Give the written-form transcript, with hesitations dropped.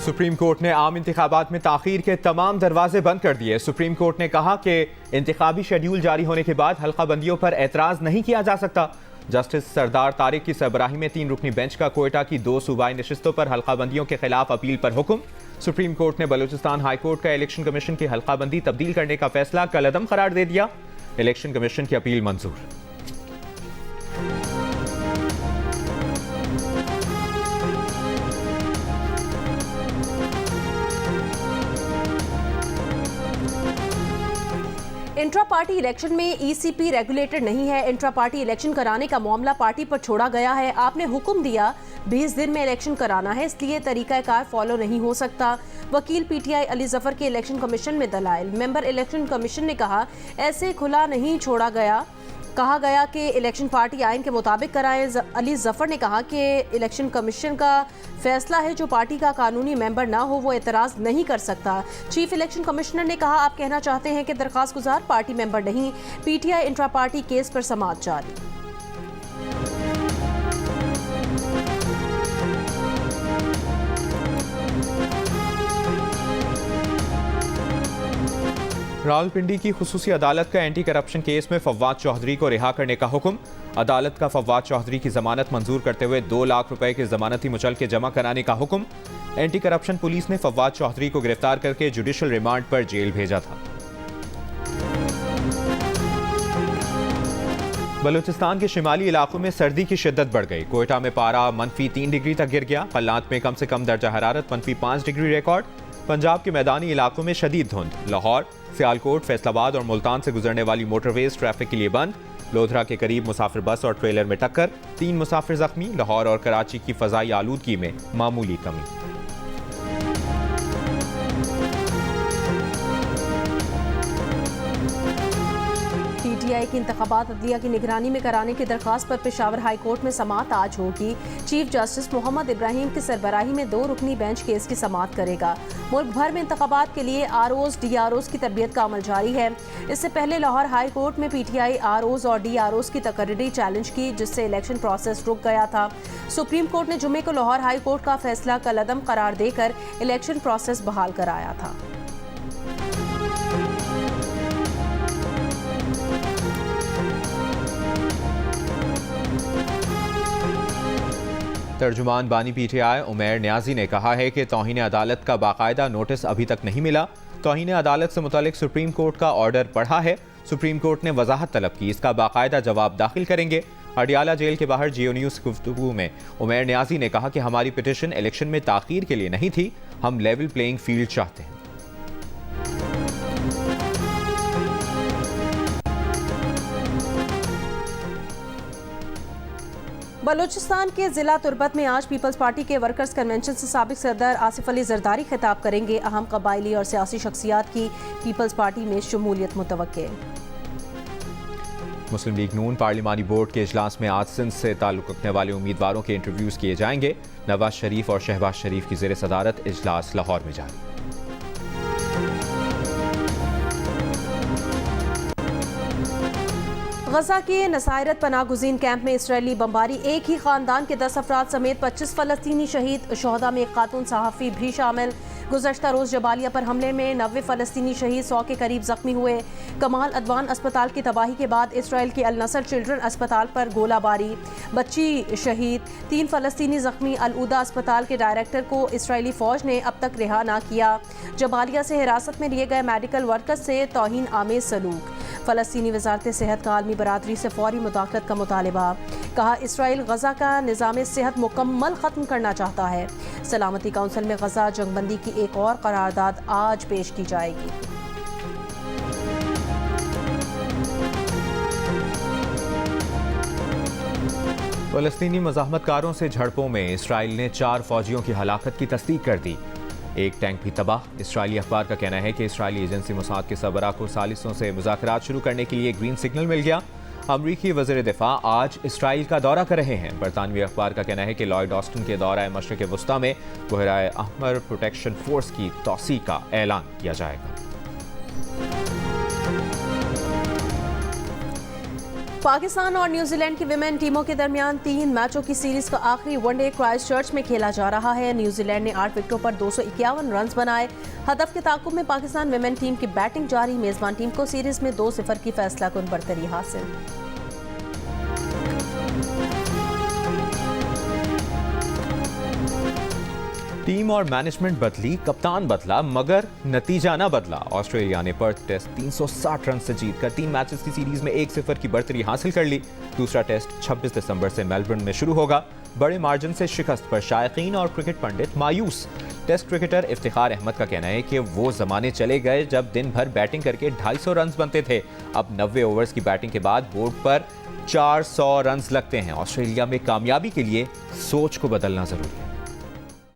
Supreme court ने आम इंतखाबात में ताखीर के तमाम दरवाजे बंद कर दिए। सुप्रीम कोर्ट ने कहा कि इंतखाबी शेड्यूल जारी होने के बाद हल्का बंदियों पर एतराज नहीं किया जा सकता। जस्टिस सरदार तारिक की सरबराही में 3 रुकनी बेंच का कोयटा की 2 सूबाई नशिस्तों पर हल्का बंदियों के खिलाफ अपील पर हुक्म। सुप्रीम कोर्ट ने बलूचिस्तान हाई कोर्ट का इलेक्शन कमीशन की हल्का बंदी तब्दील करने का फैसला कलअदम करार दे दिया। इलेक्शन कमीशन की अपील मंजूर। इंट्रा पार्टी इलेक्शन में ईसीपी रेगुलेटेड नहीं है। इंट्रा पार्टी इलेक्शन कराने का मामला पार्टी पर छोड़ा गया है। आपने हुक्म दिया 20 दिन में इलेक्शन कराना है, इसलिए तरीकाकार फॉलो नहीं हो सकता। वकील पीटीआई अली जफर के इलेक्शन कमीशन में दलाइल। मेंबर इलेक्शन कमीशन ने कहा ऐसे खुला नहीं छोड़ा गया। कहा गया कि इलेक्शन पार्टी आइन के मुताबिक कराए। अली जफर ने कहा कि इलेक्शन कमीशन का फैसला है, जो पार्टी का कानूनी मेंबर ना हो वो एतराज नहीं कर सकता। चीफ इलेक्शन कमिश्नर ने कहा आप कहना चाहते हैं कि दरखास्त गुजार पार्टी मेंबर नहीं। पीटीआई इंट्रा पार्टी केस पर समाअत जारी। रावलपिंडी की खुसूसी अदालत का एंटी करप्शन केस में फव्वाद चौधरी को रिहा करने का हुक्म। अदालत का फव्वाद चौधरी की जमानत मंजूर करते हुए 2 लाख रुपए के जमानती मुचलके जमा कराने का हुक्म। एंटी करप्शन पुलिस ने फव्वाद चौधरी को गिरफ्तार करके जुडिशल रिमांड पर जेल भेजा था। बलूचिस्तान के शिमाली इलाकों में सर्दी की शिद्दत बढ़ गई। कोयटा में पारा -3 डिग्री तक गिर गया। कल्लात में कम से कम दर्जा हरारत -5 डिग्री रिकॉर्ड। पंजाब के मैदानी इलाकों में शदीद धुंध। लाहौर, सियालकोट, फैसलाबाद और मुल्तान से गुजरने वाली मोटरवेज ट्रैफिक के लिए बंद। लोधरा के करीब मुसाफिर बस और ट्रेलर में टक्कर, 3 मुसाफिर जख्मी। लाहौर और कराची की फजाई आलूदगी में मामूली कमी। पीटीआई की इंतखाबात अदलिया की निगरानी में कराने की दरखास्त पर पेशावर हाई कोर्ट में समाअत आज होगी। चीफ जस्टिस मोहम्मद इब्राहिम की सरबराही में 2 रुकनी बेंच केस की समाअत करेगा। मुल्क भर में इंतखाबात के लिए आरओज डीआरओज की तरबियत का अमल जारी है। इससे पहले लाहौर हाई कोर्ट में पीटीआई आरओज और डीआरओज की तकर्री चैलेंज की, जिससे इलेक्शन प्रोसेस रुक गया था। सुप्रीम कोर्ट ने जुमे को लाहौर हाई कोर्ट का फैसला कलअदम करार देकर इलेक्शन प्रोसेस बहाल कराया था। तर्जुमान बानी पीटीआई उमैर न्याजी ने कहा है कि तौहीन अदालत का बाकायदा नोटिस अभी तक नहीं मिला। तौहीन अदालत से मुतालिक सुप्रीम कोर्ट का ऑर्डर पढ़ा है। सुप्रीम कोर्ट ने वजाहत तलब की, इसका बाकायदा जवाब दाखिल करेंगे। अडियाला जेल के बाहर जियो न्यूज़ गुफ्तगू में उमैर न्याजी ने कहा कि हमारी पिटीशन इलेक्शन में ताखीर के लिए नहीं थी, हम लेवल प्लेइंग फील्ड चाहते हैं। बलूचिस्तान के जिला तुर्बत में आज पीपल्स पार्टी के वर्कर्स कन्वेंशन से साबिक सदर आसिफ अली जरदारी खिताब करेंगे। अहम कबायली और सियासी शख्सियात की पीपल्स पार्टी में शमूलियत मुतवक्के। मुस्लिम लीग नून पार्लिमानी बोर्ड के इजलास में आज सिंध से ताल्लुक रखने वाले उम्मीदवारों के इंटरव्यूज किए जाएंगे। नवाज शरीफ और शहबाज शरीफ की ज़ेर सदारत इजलास लाहौर में जारी। गजा के नसायरत पनागुज़ीन कैंप में इसराइली बमबारी, एक ही खानदान के 10 अफराद समेत 25 फ़लस्तीनी शहीद। शोहदा में एक खातून सहाफ़ी भी शामिल। गुज़श्ता रोज़ जबालिया पर हमले में 90 फ़लस्तीनी शहीद, 100 के करीब जख्मी हुए। कमाल अदवान अस्पताल की तबाही के बाद इसराइल के अल नसर चिल्ड्रन अस्पताल पर गोलाबारी, बच्ची शहीद, 3 फ़लस्तीनी जख्मी। अल उदा अस्पताल के डायरेक्टर को इसराइली फ़ौज ने अब तक रिहा ना किया। जबालिया से हिरासत में लिए गए मेडिकल वर्कर्स से तौहीन आमेज सलूक। फ़लस्तीनी वज़ारत सेहत का आलमी बरादरी से फौरी मुदाखलत का मुतालबा। कहा इसराइल गजा का निज़ाम सेहत मुकम्मल ख़त्म करना चाहता है। सलामती काउंसिल में गजा जंगबंदी की एक और करारदाद आज पेश की जाएगी। फ़लस्तीनी मज़ाहमतकारों से झड़पों में इसराइल ने 4 फौजियों की हलाकत की तस्दीक कर दी। एक टैंक भी तबाह। इसराइली अखबार का कहना है कि इसराइली एजेंसी मोसाद के सरबराह को सालिसों से मुज़ाकरात शुरू करने के लिए ग्रीन सिग्नल मिल गया। अमरीकी वज़ीर दिफा आज इसराइल का दौरा कर रहे हैं। बरतानवी अखबार का कहना है कि लॉयड ऑस्टिन के दौरा मशरिक़ वस्ता में बहराए अहमर प्रोटेक्शन फोर्स की तौसी का ऐलान किया जाएगा। पाकिस्तान और न्यूजीलैंड की विमेन टीमों के दरमियान 3 मैचों की सीरीज का आखिरी वनडे क्राइस्टचर्च में खेला जा रहा है। न्यूजीलैंड ने 8 विकेटों पर 251 रन बनाए। हदफ के ताकुब में पाकिस्तान विमेन टीम की बैटिंग जारी। मेजबान टीम को सीरीज में 2-0 की फैसलाकुन बरतरी हासिल। टीम और मैनेजमेंट बदली, कप्तान बदला, मगर नतीजा ना बदला। ऑस्ट्रेलिया ने पर्थ टेस्ट 360 रन से जीतकर 3 मैचेस की सीरीज में 1-0 की बढ़तरी हासिल कर ली। दूसरा टेस्ट 26 दिसंबर से मेलबर्न में शुरू होगा। बड़े मार्जिन से शिकस्त पर शायकीन और क्रिकेट पंडित मायूस। टेस्ट क्रिकेटर इफ्तिखार अहमद का कहना है कि वो जमाने चले गए जब दिन भर बैटिंग करके 250 रन बनते थे। अब 90 ओवर्स की बैटिंग के बाद बोर्ड पर 400 रन लगते हैं। ऑस्ट्रेलिया में कामयाबी के लिए सोच को बदलना जरूरी है।